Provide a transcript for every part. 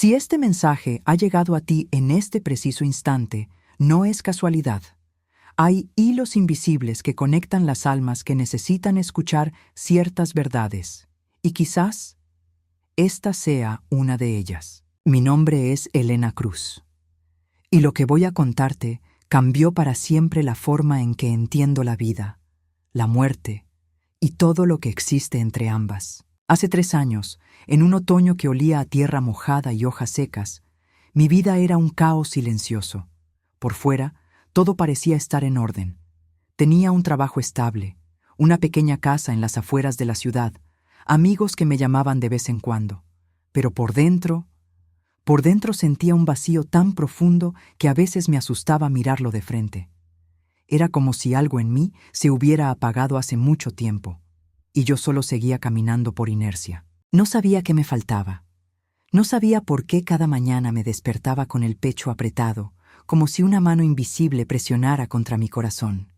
Si este mensaje ha llegado a ti en este preciso instante, no es casualidad. Hay hilos invisibles que conectan las almas que necesitan escuchar ciertas verdades. Y quizás esta sea una de ellas. Mi nombre es Elena Cruz. Y lo que voy a contarte cambió para siempre la forma en que entiendo la vida, la muerte y todo lo que existe entre ambas. Hace 3 años, en un otoño que olía a tierra mojada y hojas secas, mi vida era un caos silencioso. Por fuera, todo parecía estar en orden. Tenía un trabajo estable, una pequeña casa en las afueras de la ciudad, amigos que me llamaban de vez en cuando. Pero por dentro sentía un vacío tan profundo que a veces me asustaba mirarlo de frente. Era como si algo en mí se hubiera apagado hace mucho tiempo, y yo solo seguía caminando por inercia. No sabía qué me faltaba. No sabía por qué cada mañana me despertaba con el pecho apretado, como si una mano invisible presionara contra mi corazón.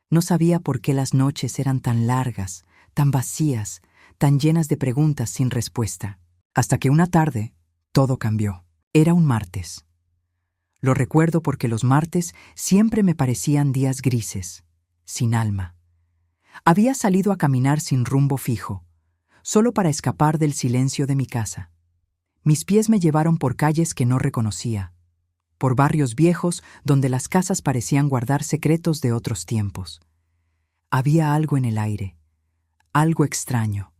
No sabía por qué las noches eran tan largas, tan vacías, tan llenas de preguntas sin respuesta. Hasta que una tarde, todo cambió. Era un martes. Lo recuerdo porque los martes siempre me parecían días grises, sin alma. Había salido a caminar sin rumbo fijo, solo para escapar del silencio de mi casa. Mis pies me llevaron por calles que no reconocía, por barrios viejos donde las casas parecían guardar secretos de otros tiempos. Había algo en el aire, algo extraño,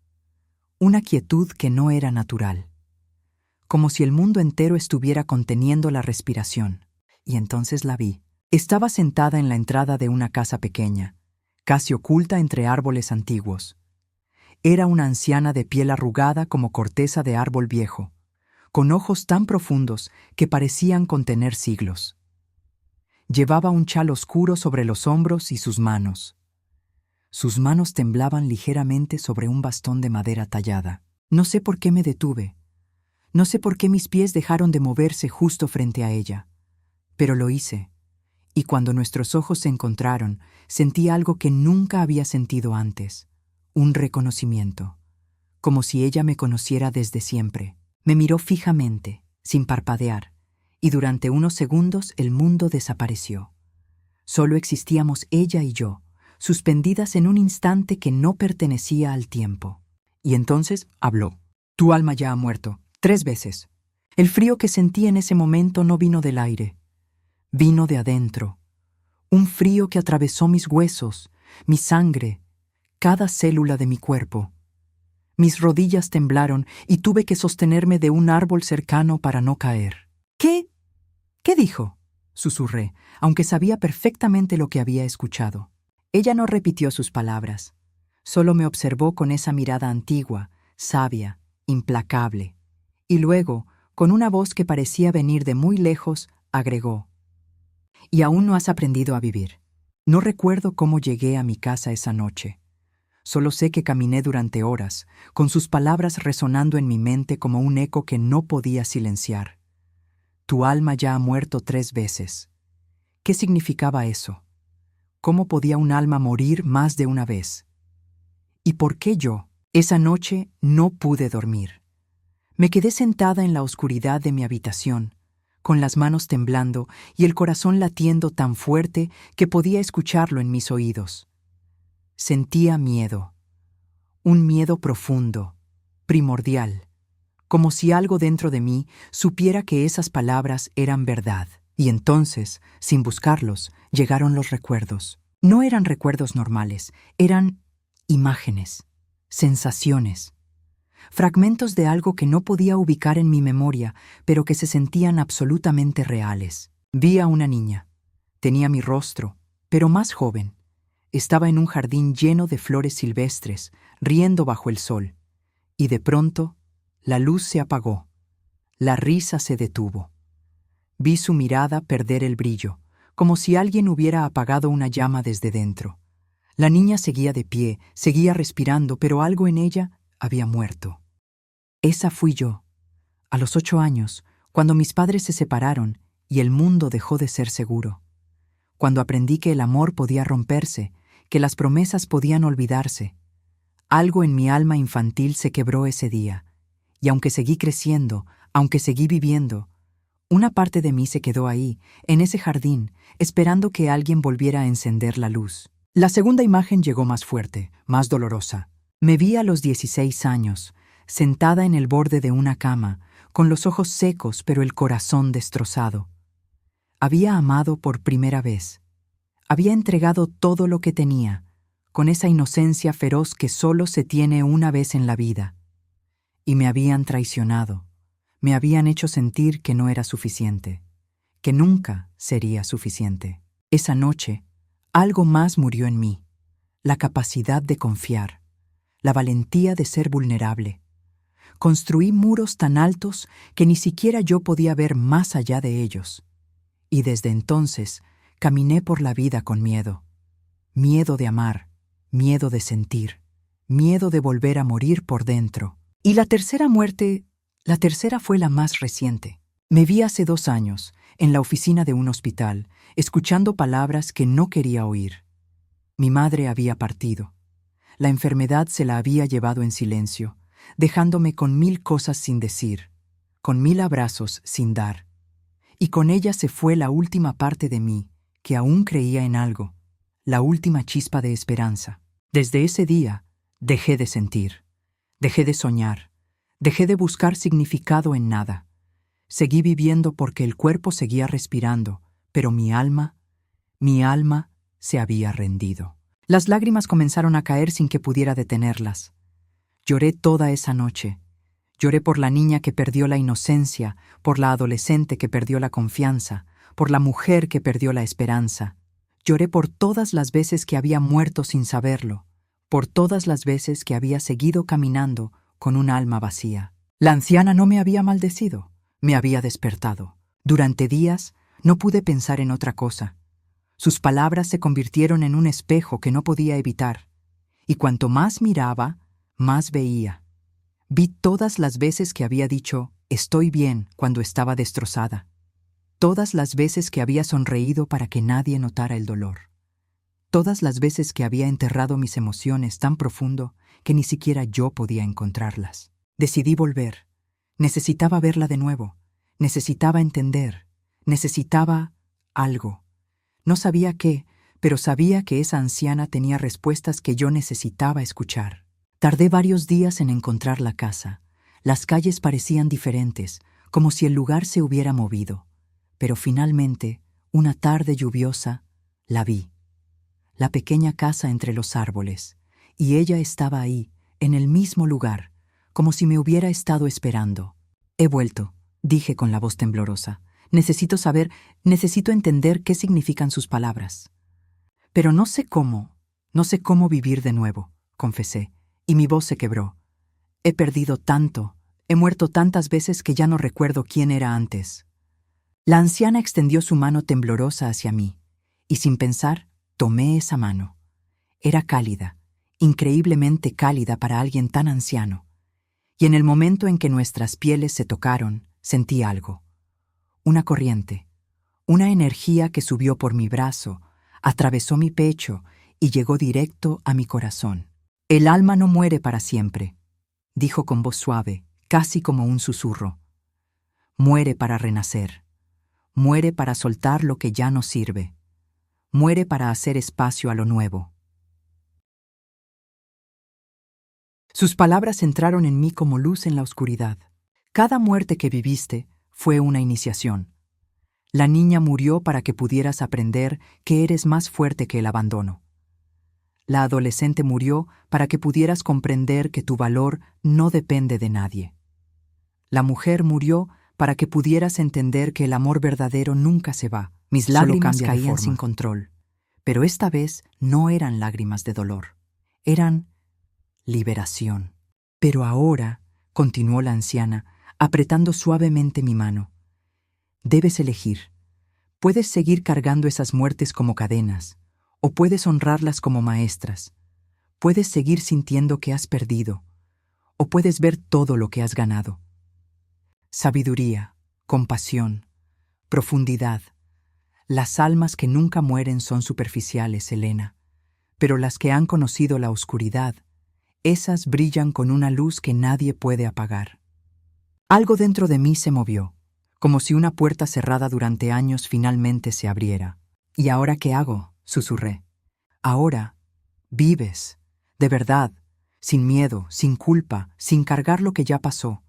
una quietud que no era natural, como si el mundo entero estuviera conteniendo la respiración. Y entonces la vi. Estaba sentada en la entrada de una casa pequeña, casi oculta entre árboles antiguos. Era una anciana de piel arrugada como corteza de árbol viejo, con ojos tan profundos que parecían contener siglos. Llevaba un chal oscuro sobre los hombros y sus manos. Sus manos temblaban ligeramente sobre un bastón de madera tallada. No sé por qué me detuve. No sé por qué mis pies dejaron de moverse justo frente a ella. Pero lo hice, y cuando nuestros ojos se encontraron, sentí algo que nunca había sentido antes, un reconocimiento, como si ella me conociera desde siempre. Me miró fijamente, sin parpadear, y durante unos segundos el mundo desapareció. Solo existíamos ella y yo, suspendidas en un instante que no pertenecía al tiempo. Y entonces habló. Tu alma ya ha muerto, 3 veces. El frío que sentí en ese momento no vino del aire. Vino de adentro. Un frío que atravesó mis huesos, mi sangre, cada célula de mi cuerpo. Mis rodillas temblaron y tuve que sostenerme de un árbol cercano para no caer. ¿Qué dijo? Susurré, aunque sabía perfectamente lo que había escuchado. Ella no repitió sus palabras. Solo me observó con esa mirada antigua, sabia, implacable. Y luego, con una voz que parecía venir de muy lejos, agregó: «Y aún no has aprendido a vivir». No recuerdo cómo llegué a mi casa esa noche. Solo sé que caminé durante horas, con sus palabras resonando en mi mente como un eco que no podía silenciar. Tu alma ya ha muerto 3 veces. ¿Qué significaba eso? ¿Cómo podía un alma morir más de una vez? ¿Y por qué yo? Esa noche no pude dormir. Me quedé sentada en la oscuridad de mi habitación, con las manos temblando y el corazón latiendo tan fuerte que podía escucharlo en mis oídos. Sentía miedo, un miedo profundo, primordial, como si algo dentro de mí supiera que esas palabras eran verdad. Y entonces, sin buscarlos, llegaron los recuerdos. No eran recuerdos normales, eran imágenes, sensaciones, fragmentos de algo que no podía ubicar en mi memoria, pero que se sentían absolutamente reales. Vi a una niña. Tenía mi rostro, pero más joven. Estaba en un jardín lleno de flores silvestres, riendo bajo el sol. Y de pronto, la luz se apagó. La risa se detuvo. Vi su mirada perder el brillo, como si alguien hubiera apagado una llama desde dentro. La niña seguía de pie, seguía respirando, pero algo en ella había muerto. Esa fui yo, a los 8 años, cuando mis padres se separaron y el mundo dejó de ser seguro. Cuando aprendí que el amor podía romperse, que las promesas podían olvidarse. Algo en mi alma infantil se quebró ese día, y aunque seguí creciendo, Aunque seguí viviendo, una parte de mí se quedó ahí, en ese jardín, esperando que alguien volviera a encender la luz. La segunda imagen llegó más fuerte, más dolorosa. Me vi a los 16 años, sentada en el borde de una cama, con los ojos secos pero el corazón destrozado. Había amado por primera vez. Había entregado todo lo que tenía, con esa inocencia feroz que solo se tiene una vez en la vida. Y me habían traicionado. Me habían hecho sentir que no era suficiente, que nunca sería suficiente. Esa noche, algo más murió en mí: la capacidad de confiar, la valentía de ser vulnerable. Construí muros tan altos que ni siquiera yo podía ver más allá de ellos. Y desde entonces caminé por la vida con miedo. Miedo de amar, miedo de sentir, miedo de volver a morir por dentro. Y la tercera fue la más reciente. Me vi hace 2 años, en la oficina de un hospital, escuchando palabras que no quería oír. Mi madre había partido. La enfermedad se la había llevado en silencio, dejándome con 1000 cosas sin decir, con 1000 abrazos sin dar. Y con ella se fue la última parte de mí, que aún creía en algo, la última chispa de esperanza. Desde ese día, dejé de sentir, dejé de soñar, dejé de buscar significado en nada. Seguí viviendo porque el cuerpo seguía respirando, pero mi alma se había rendido. Las lágrimas comenzaron a caer sin que pudiera detenerlas. Lloré toda esa noche. Lloré por la niña que perdió la inocencia, por la adolescente que perdió la confianza, por la mujer que perdió la esperanza. Lloré por todas las veces que había muerto sin saberlo, por todas las veces que había seguido caminando con un alma vacía. La anciana no me había maldecido, me había despertado. Durante días no pude pensar en otra cosa. Sus palabras se convirtieron en un espejo que no podía evitar, y cuanto más miraba, más veía. Vi todas las veces que había dicho «estoy bien» cuando estaba destrozada. Todas las veces que había sonreído para que nadie notara el dolor. Todas las veces que había enterrado mis emociones tan profundo que ni siquiera yo podía encontrarlas. Decidí volver. Necesitaba verla de nuevo. Necesitaba entender. Necesitaba algo. No sabía qué, pero sabía que esa anciana tenía respuestas que yo necesitaba escuchar. Tardé varios días en encontrar la casa. Las calles parecían diferentes, como si el lugar se hubiera movido. Pero finalmente, una tarde lluviosa, la vi. La pequeña casa entre los árboles, y ella estaba ahí, en el mismo lugar, como si me hubiera estado esperando. He vuelto, dije con la voz temblorosa. Necesito entender qué significan sus palabras. Pero no sé cómo vivir de nuevo, confesé, y mi voz se quebró. He perdido tanto, he muerto tantas veces que ya no recuerdo quién era antes. La anciana extendió su mano temblorosa hacia mí, y sin pensar, tomé esa mano. Era cálida, increíblemente cálida para alguien tan anciano. Y en el momento en que nuestras pieles se tocaron, sentí algo. Una corriente, una energía que subió por mi brazo, atravesó mi pecho y llegó directo a mi corazón. El alma no muere para siempre, dijo con voz suave, casi como un susurro. Muere para renacer. Muere para soltar lo que ya no sirve. Muere para hacer espacio a lo nuevo. Sus palabras entraron en mí como luz en la oscuridad. Cada muerte que viviste fue una iniciación. La niña murió para que pudieras aprender que eres más fuerte que el abandono. La adolescente murió para que pudieras comprender que tu valor no depende de nadie. La mujer murió para que pudieras entender que el amor verdadero nunca se va. Mis lágrimas caían sin control, pero esta vez no eran lágrimas de dolor. Eran liberación. Pero ahora, continuó la anciana, apretando suavemente mi mano, debes elegir. Puedes seguir cargando esas muertes como cadenas, o puedes honrarlas como maestras. Puedes seguir sintiendo que has perdido, o puedes ver todo lo que has ganado. Sabiduría, compasión, profundidad. Las almas que nunca mueren son superficiales, Elena, pero las que han conocido la oscuridad, esas brillan con una luz que nadie puede apagar. Algo dentro de mí se movió, como si una puerta cerrada durante años finalmente se abriera. ¿Y ahora qué hago?, susurré. Ahora vives, de verdad, sin miedo, sin culpa, sin cargar lo que ya pasó.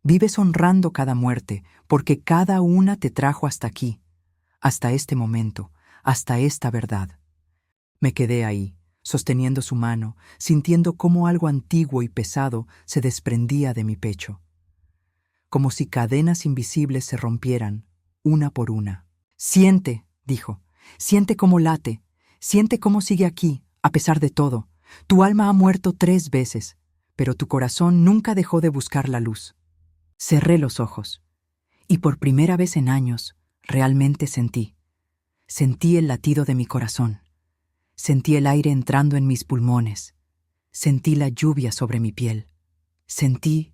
Vives honrando cada muerte, porque cada una te trajo hasta aquí, hasta este momento, hasta esta verdad. Me quedé ahí, sosteniendo su mano, sintiendo cómo algo antiguo y pesado se desprendía de mi pecho, como si cadenas invisibles se rompieran, una por una. Siente, dijo, siente cómo late, siente cómo sigue aquí, a pesar de todo. Tu alma ha muerto 3 veces, pero tu corazón nunca dejó de buscar la luz. Cerré los ojos, y por primera vez en años, realmente sentí el latido de mi corazón. Sentí el aire entrando en mis pulmones. Sentí la lluvia sobre mi piel. Sentí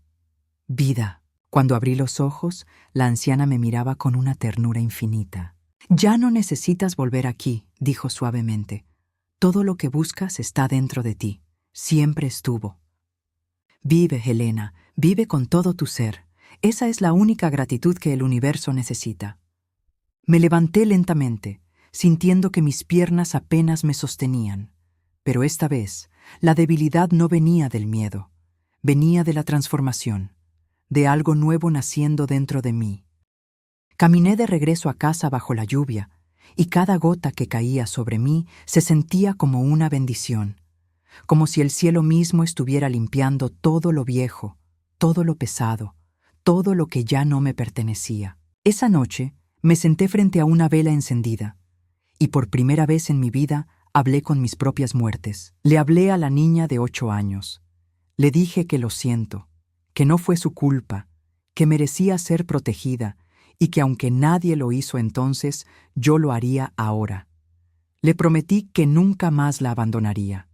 vida. Cuando abrí los ojos, la anciana me miraba con una ternura infinita. Ya no necesitas volver aquí, dijo suavemente. Todo lo que buscas está dentro de ti. Siempre estuvo. Vive, Helena, vive con todo tu ser. Esa es la única gratitud que el universo necesita. Me levanté lentamente, sintiendo que mis piernas apenas me sostenían. Pero esta vez, la debilidad no venía del miedo, venía de la transformación, de algo nuevo naciendo dentro de mí. Caminé de regreso a casa bajo la lluvia, y cada gota que caía sobre mí se sentía como una bendición, como si el cielo mismo estuviera limpiando todo lo viejo, todo lo pesado, todo lo que ya no me pertenecía. Esa noche me senté frente a una vela encendida, y por primera vez en mi vida hablé con mis propias muertes. Le hablé a la niña de 8 años. Le dije que lo siento, que no fue su culpa, que merecía ser protegida y que aunque nadie lo hizo entonces, yo lo haría ahora. Le prometí que nunca más la abandonaría.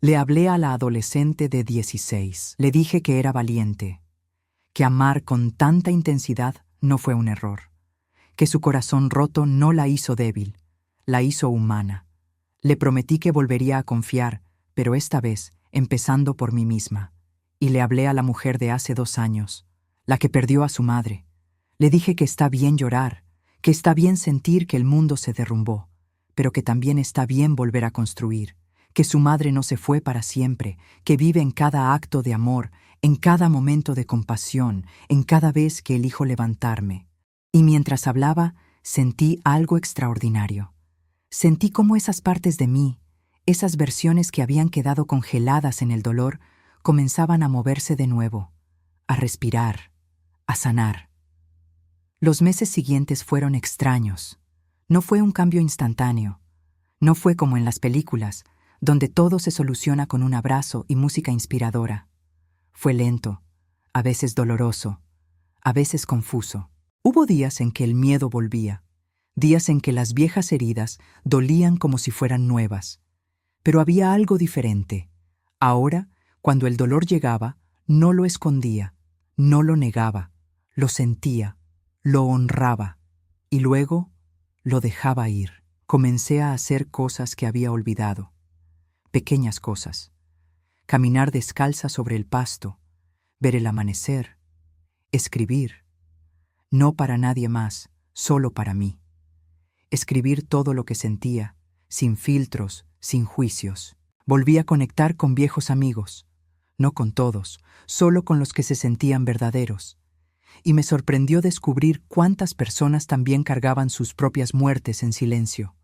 Le hablé a la adolescente de 16. Le dije que era valiente, que amar con tanta intensidad no fue un error, que su corazón roto no la hizo débil, la hizo humana. Le prometí que volvería a confiar, pero esta vez empezando por mí misma. Y le hablé a la mujer de hace 2 años, la que perdió a su madre. Le dije que está bien llorar, que está bien sentir que el mundo se derrumbó, pero que también está bien volver a construir, que su madre no se fue para siempre, que vive en cada acto de amor, en cada momento de compasión, en cada vez que elijo levantarme. Y mientras hablaba, sentí algo extraordinario. Sentí cómo esas partes de mí, esas versiones que habían quedado congeladas en el dolor, comenzaban a moverse de nuevo, a respirar, a sanar. Los meses siguientes fueron extraños. No fue un cambio instantáneo. No fue como en las películas, donde todo se soluciona con un abrazo y música inspiradora. Fue lento, a veces doloroso, a veces confuso. Hubo días en que el miedo volvía, días en que las viejas heridas dolían como si fueran nuevas. Pero había algo diferente. Ahora, cuando el dolor llegaba, no lo escondía, no lo negaba, lo sentía, lo honraba, y luego lo dejaba ir. Comencé a hacer cosas que había olvidado, pequeñas cosas. Caminar descalza sobre el pasto, ver el amanecer, escribir. No para nadie más, solo para mí. Escribir todo lo que sentía, sin filtros, sin juicios. Volví a conectar con viejos amigos, no con todos, solo con los que se sentían verdaderos. Y me sorprendió descubrir cuántas personas también cargaban sus propias muertes en silencio.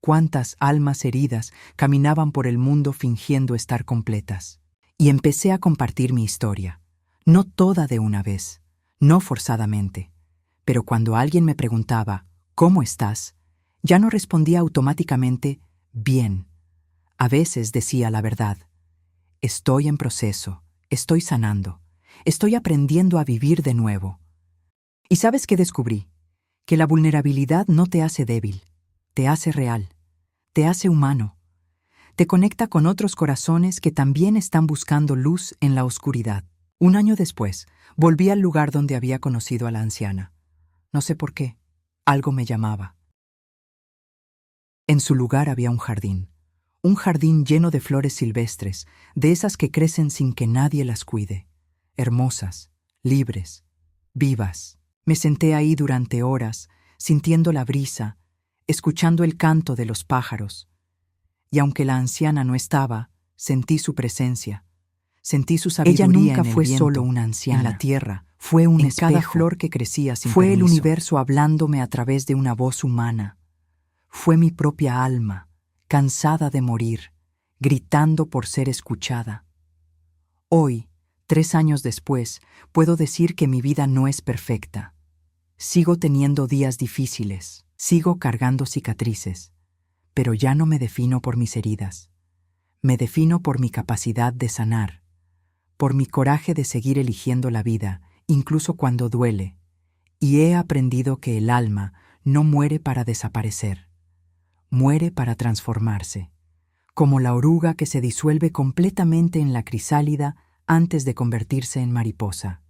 Cuántas almas heridas caminaban por el mundo fingiendo estar completas. Y empecé a compartir mi historia, no toda de una vez, no forzadamente, pero cuando alguien me preguntaba, ¿cómo estás?, ya no respondía automáticamente, bien. A veces decía la verdad. Estoy en proceso, estoy sanando, estoy aprendiendo a vivir de nuevo. ¿Y sabes qué descubrí? Que la vulnerabilidad no te hace débil, te hace real, te hace humano. Te conecta con otros corazones que también están buscando luz en la oscuridad. 1 año después, volví al lugar donde había conocido a la anciana. No sé por qué, algo me llamaba. En su lugar había un jardín lleno de flores silvestres, de esas que crecen sin que nadie las cuide, hermosas, libres, vivas. Me senté ahí durante horas, sintiendo la brisa, escuchando el canto de los pájaros. Y aunque la anciana no estaba, sentí su presencia. Sentí su sabiduría. Ella nunca fue solo una anciana. En la tierra, fue un espejo. Cada flor que crecía sin permiso. Fue el universo hablándome a través de una voz humana. Fue mi propia alma, cansada de morir, gritando por ser escuchada. Hoy, 3 años después, puedo decir que mi vida no es perfecta. Sigo teniendo días difíciles, sigo cargando cicatrices, pero ya no me defino por mis heridas. Me defino por mi capacidad de sanar, por mi coraje de seguir eligiendo la vida, incluso cuando duele, y he aprendido que el alma no muere para desaparecer, muere para transformarse, como la oruga que se disuelve completamente en la crisálida antes de convertirse en mariposa.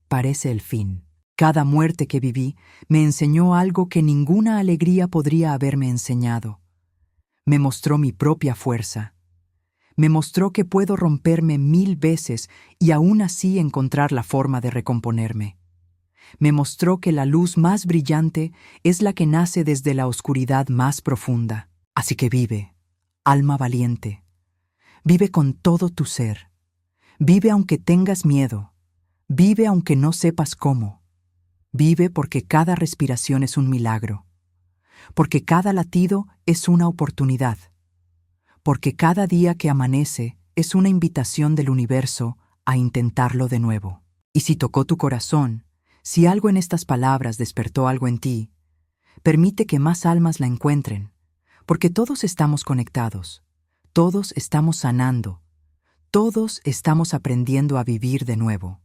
Parece el fin. Cada muerte que viví me enseñó algo que ninguna alegría podría haberme enseñado. Me mostró mi propia fuerza. Me mostró que puedo romperme 1000 veces y aún así encontrar la forma de recomponerme. Me mostró que la luz más brillante es la que nace desde la oscuridad más profunda. Así que vive, alma valiente. Vive con todo tu ser. Vive aunque tengas miedo. Vive aunque no sepas cómo. Vive porque cada respiración es un milagro. Porque cada latido es una oportunidad. Porque cada día que amanece es una invitación del universo a intentarlo de nuevo. Y si tocó tu corazón, si algo en estas palabras despertó algo en ti, permite que más almas la encuentren, porque todos estamos conectados, todos estamos sanando, todos estamos aprendiendo a vivir de nuevo.